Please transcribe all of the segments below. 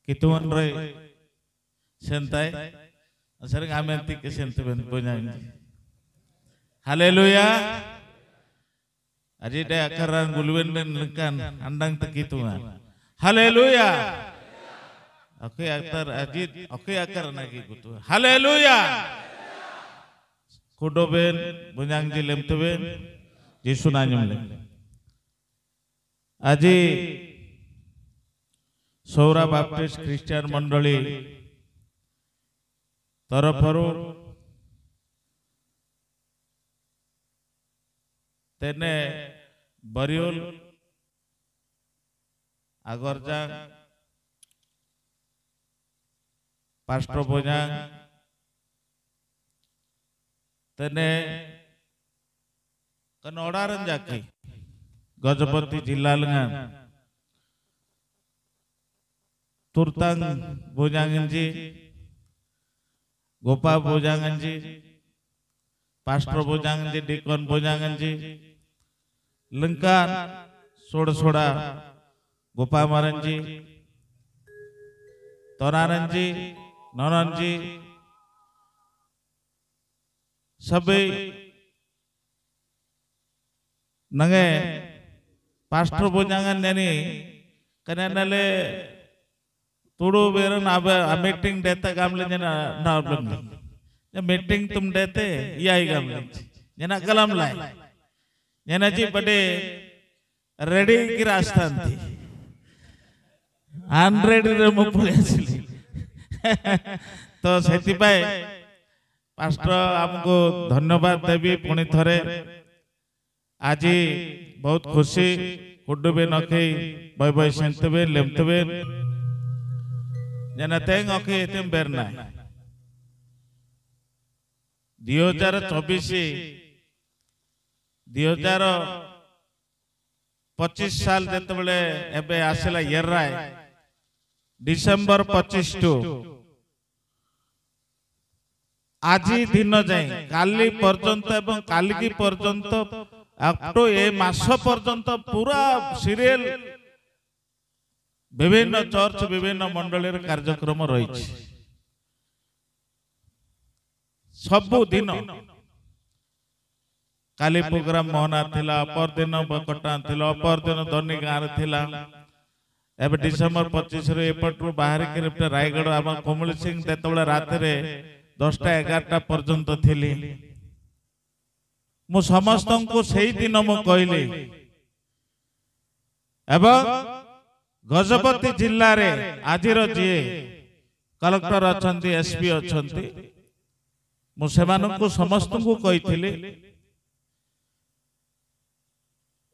कितुवन रे सेंताय असर गामेंती के सेंते बन पुजांग हालेलुया अजी डे अकरान गुलवेन में निकान अंडंग तक कितुवन hallelujah okay Akhtar Ajit okay अकर नगी कुतु हालेलुया कुडोबेन पुजांग जी लेमतुबेन यीशु नाम ले अजी सौरा बाप्टिस्ट क्रिश्चियन मंडली तरफरु तेने बरियोल आगरजा पास्टर बोजांग तेने कनोडारन जाके गजपति जिला लंगान तुरतांग बोजांगन जी गोपा बोजांगन जी पास्टर बोजांगन जी डिकन बोजांगन जी लंकान सोड़ा सोड़ा गोपा मारन जी तोरारन जी नौरन जी सभी नगे पास्टर बोजांगन यानी कनेनले तोड़ो बेरन अब मीटिंग देता गामले जना ना अपलंग जब मीटिंग तुम देते यही गामले जना कलम लाए जना जी बड़े रेडी की रास्ता थी अनरेडी रे मुपुले चली तो सेती पाए पास्टर आपको धन्यवाद देवी पुणी थरे आज बहुत खुशी कुडुबे नखे बय बय सेंतबे लेमतबे जना तेंग ओके एतम बेरना 2024 2025 साल जते बेले एबे आसेला येराय डिसेंबर 25 टू आज दिन जाए काली पर्यंत एवं काली की पर्यंत अप टू ए मास पर्यंत पूरा सीरियल विभिन्न चर्च विभिन्न मंडली कार्यक्रम रही सबु दिन काली प्रोग्राम मोहना थिला अपर दिन बकटा थिला अपर दिन दनी गाँव थिला एबे डिसेंबर 25 रे एपटू बाहर के रायगढ़ आम कोमल सिंह देतबले रात रे 10टा 11टा पर्यंत थिली मु समस्त को सही दिन मु कहली एवं गजपति जिल्ला रे आजिर जी कलेक्टर अछंती एसपी अछंती मु सेमानकु समस्त को कहिथिली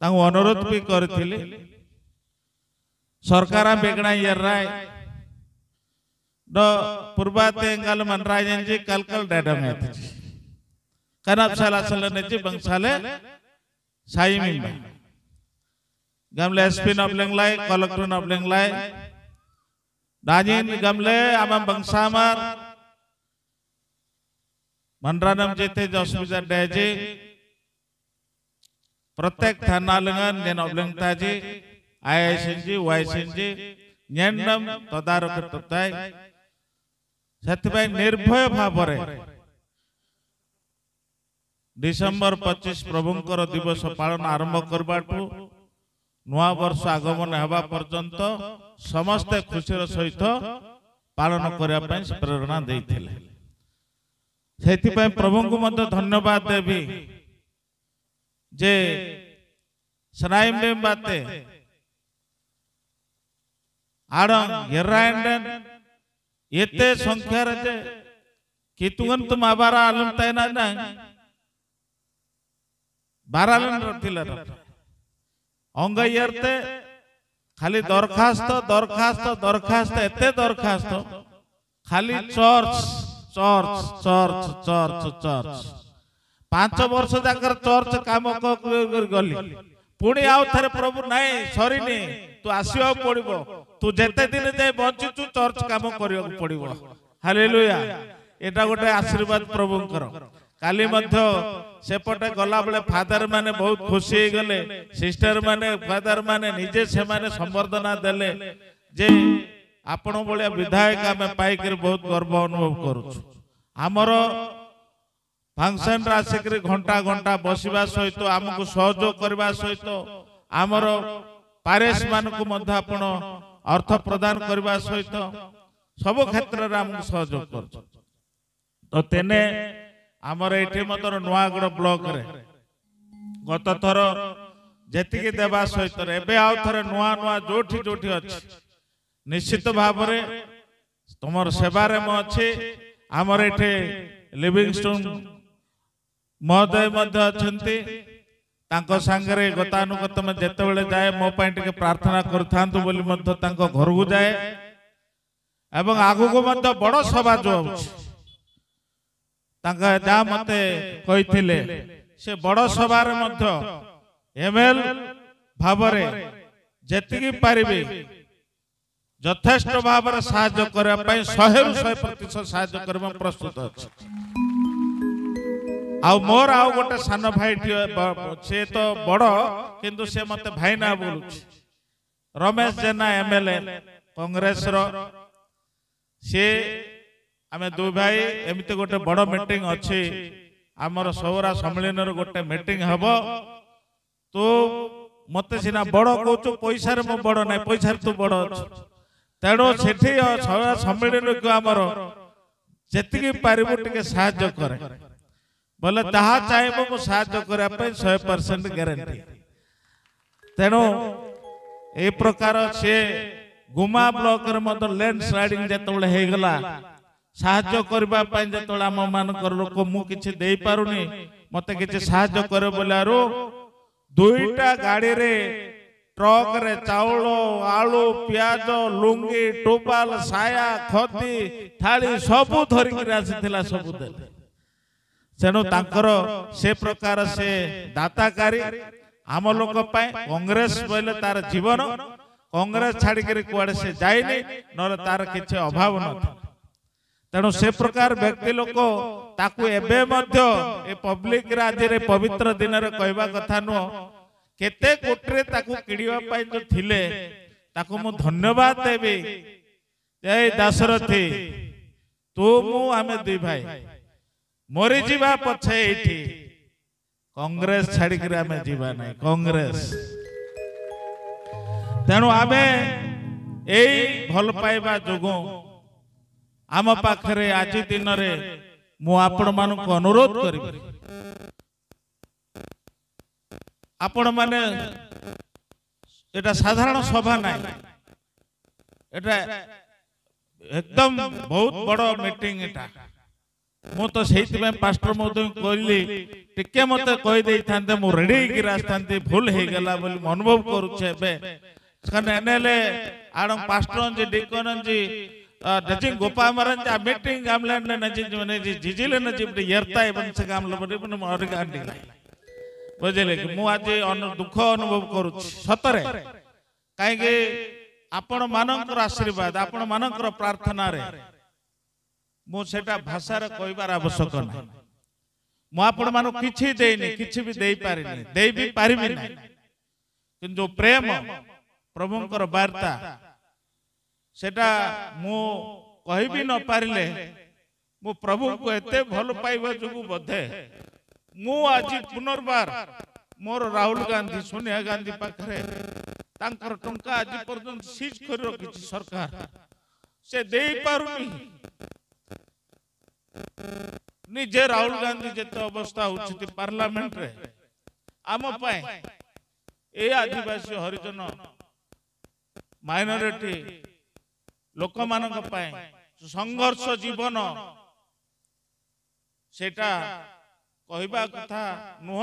तांगु अनुरोध भी करथिली सरकार बेगणा येराय द पूर्वाते एंगल मनराजन जी कलकल डेडम है कनाब साला साला नेची बंगसाले साई मिंबा गमले एसपी नबलेंगलाय कलेक्टर नबलेंगलाय दाजिन गमले आमा बंगसामार मनरानम जेते जसमिजा डेजी प्रत्येक थाना लंगन ने नबलेंगता जी आईएसएन जी वाईएसएन जी न्यनम तदारक तताय सत्यभाई निर्भय भावरे डिसेंबर 25 प्रभुंकर दिवस पालन आरंभ करबाटू नुआ वर्ष आगमन हेबा पर्यंत समस्त खुशीर सहित पालन करने प्रेरणा देइथिले सेति प्रभु को मध्य धन्यवाद देवी जे सराइम में बाते आड़ंग येरायंडन येते संख्या रजे कितुगन तुम आबारा आलम तैना ना बारालन रथिला अंग येरते खाली दरखास्त दरखास्त दरखास्त एते दरखास्त खाली church church church church church 5 वर्ष जाकर चर्च काम गली पुणी आउ थे प्रभु नाई सरीनी तू आसवा पड़ो तू जेते दिन जाए बंचु चर्च काम करने पड़ो हालेलुया एटा गोटे आशीर्वाद प्रभुंकर काली मध्य सेपटे गला बेले फादर माने बहुत खुशी गले सिस्टर माने फादर माने निजे से माने संबर्धना देले जे आपण भलिया विधायक आमे पाइकर बहुत गर्व अनुभव करूछु। आमर फंक्शन आसिक घंटा घंटा बसवा सहित आमको सहयोग करने सहित आमर पारेश मान को अर्थ प्रदान करने सहित सब क्षेत्र में आमको सहयोग कर। तो तेने आमर ये नुआगढ़ ब्लॉक रे गत थर जी देवा सहित एवं आउ थे नुआ नुआ जोठी जोठी अच्छी निश्चित भाव में तुम सेवार अच्छी आमर ये लिविंगस्टोन महोदय अच्छा सांगे गतानुगत में जिते जाए मो टे प्रार्थना करूँ बोली घर को जाए एवं आगु को बड़ सभा जो जहाँ मत कही से बड़ सभार एमएल भाव जी पारि यथेष्ट भाव साहाय्य करने 100% साहाय्य करने प्रस्तुत अच्छे। आउ मोर आउ गोटे सान भाई से तो बड़ किंतु से मत भाई ना बोलू रमेश जेना एमएलए कांग्रेस रो से आमे दो भाई एमती गोटे बड़ मीटिंग अच्छी आमर सौरा सम्मेलन गोटे मीटिंग हम तो मत सीना बड़ कहूँ पैसा मो बड़ ना पैसा तू बड़ तेणु से सौरा सम्मेलन को आमर जी पारिबु टिके साहाय्य करे बोले ताहा चाहिए मु साहाय्य करने 100% गारंटी। तेणु ए प्रकार से गुमा ब्लॉक रे लैंड स्लाइडिंग जिते होगला साहाय्य करने जो आम मानक लोक मुझे दे पारुनी मत कि साहाय्य करे बोले दुईटा गाड़ी रे ट्रक रे चाउल आलू पियाज लुंगी टोपाल साया खदी थाली सबू धरिक आसीला सबू देले तेणु तांकर से प्रकार से दाताकारी आम लोक कांग्रेस बोले तार जीवन कांग्रेस छाड़ी कुआड़े से जाइनी न तार किसी अभाव न तेणु से प्रकार व्यक्ति लोक ताकू एबे मध्य ए पब्लिक आज पवित्र दिन रे कहवा कथा नुह केते कोटरे ताकू किड़िया पाई जो थिले ताकू मु धन्यवाद देबी। जय दाशरथी तू मु आमे दुई भाई मरी जीवा पछे एठी कांग्रेस छाड़ी कर आमे जीवा नहीं कांग्रेस। तेणु आमे एई भल पाइबा जोगु आम पाखरे आज दिन रे मु आपण मानक अनुरोध करिबि आपण माने एटा साधारण सभा नहीं एटा एकदम बहुत बड़ मीटिंग एटा मु तो से पास्टर महोदय कहली टिके मत कहीदे था मु रेडी कर आसती भूल हो गला बोली अनुभव करुचे एनएलए आड़ पास्टर जी डिकन जी नजी गोपा मरन जा मीटिंग आमले नजी जिजिले नजी यर्ता एवं से गामले बने मर गांडी बुझे कि मु आज दुख अनुभव करुच्ची सतरे कहीं आपण मानकर आशीर्वाद आपण मानकर प्रार्थना रे मुझा भाषा कहबार आवश्यक ना मुझे मान कि किसी भी दे पारिनी दे भी पारिबी ना कि जो प्रेम प्रभुंकर वार्ता सेटा मु कहि भी न पारिले मु प्रभु को एते भल पाइबा जोगु बधे मु आज पुनर्बार मोर राहुल गांधी सोनिया गांधी पाखरे तांकर टंका आज पर्यंत सीज कर रखी सरकार से दे पारुनी निजे राहुल गांधी जिते अवस्था होती पार्लियामेंट रे आम ए आदिवासी हरिजन माइनॉरिटी लोक मान संघर्ष जीवन सेटा कहबा कथा नुह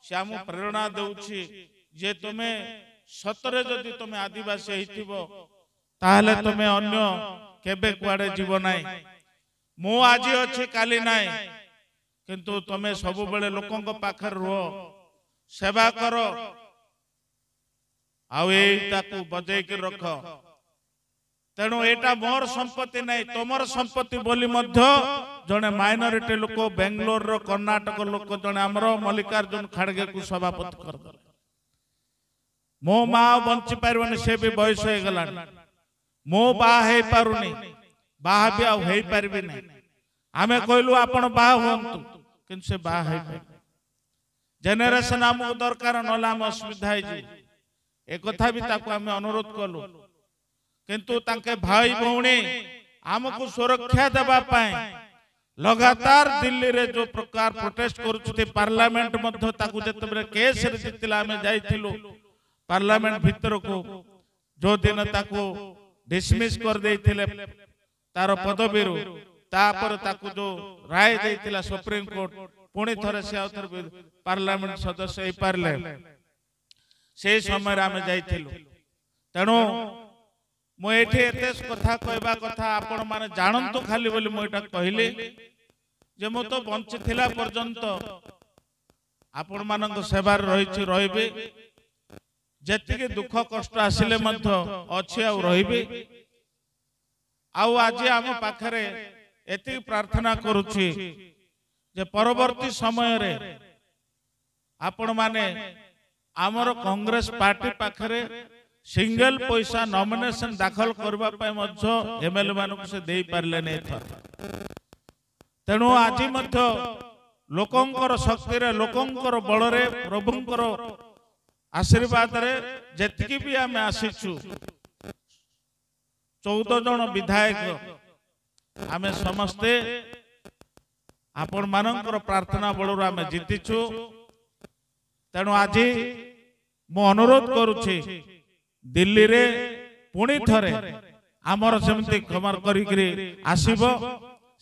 से आम प्रेरणा देउछि जे तुमे सतरे जदि तुमे आदिवासी हेतिबो ताहले तुमे अन्य केबे कुआडे जीव नाही मु आज अच्छी काली नाई किंतु तुमे सब बेले लोकों पाखर रुह सेवा कर आउ बजे रख तेणु एटा मोर संपत्ति नहीं तुमर संपत्ति बोली मध्य जने माइनॉरिटी लोक बेंगलोर रो कर्नाटक लोक जने हमरो मल्लिकार्जुन खड़गे को सभापति कर दले मो माँ बंची पारबनी से भी बयस हो गलानी मो बाहे पारुनी बाहा भी आउ हेई पारबे नहीं आमे कहलु आपण बाहा होंतु किंतु से बाहा हेई पार जेनेरेशन हमको दरकार नला हम असुविधा है ए कथा भी ताको आमे अनुरोध कलु किंतु तांके भाई भौणी हमको सुरक्षा देबा पाए लगातार दिल्ली रे जो प्रकार प्रोटेस्ट करूछते पार्लियामेंट मध्य ताको जतबरे केस रे जितला हमें जाइथिलु पार्लियामेंट भीतर को जो दिन ताको डिसमिस कर देथिले तार पदवी रो तापर ताको जो राय देथिला सुप्रीम कोर्ट पुणी थरे से आउथर पार्लियामेंट सदस्य हे पारले से समय आमे जाइथिलु तेणु मु एठी एते कथा कहबा कथा आपण माने जानंतु खाली बोली मु एटा कहली जे मु तो बंची थिला पर्यंत आपण मानक सेवार रहिछि रहिबे जेतिके दुख कष्ट आसिले मध्य अछि आ रहिबे आ आज आम पाखरे एति प्रार्थना करूछि जे परवर्ती समय रे आपण माने आमर कांग्रेस पार्टी पाखरे सिंगल पैसा नॉमिनेशन दाखल करबा पय मध्य एमएलए मानक से देई पारले नै थर तेणु आज मध्य लोकंकर शक्ति रे लोकंकर बल रे प्रभुंकर आशीर्वाद रे जेतिकी भी आमे आसीछु 14 जन विधायक आमे समस्ते आपण मानकर प्रार्थना बल आमे जीतिछु तेणु आज मु अनुरोध करूछि दिल्ली रे पुणी थरे आमर सेमती कमर करी आसीबो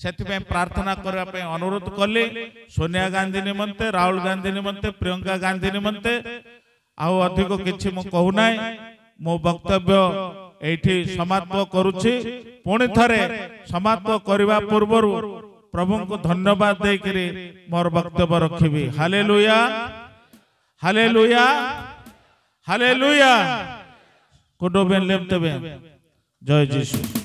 सेति पे प्रार्थना करबा पे अनुरोध कले सोनिया गांधी निमंते राहुल गांधी निमंते प्रियंका गांधी निमंते आउ अधिक किछि मु कहू नाय मो वक्तव्य एठी समाप्त करूछि पुणी थरे समाप्त करबा पूर्वरु प्रभु को धन्यवाद दे करी मोर वक्तव्य रखिबी हालेलुया हालेलुया हालेलुया कोडोबेन लेमतेबे जय जीसु।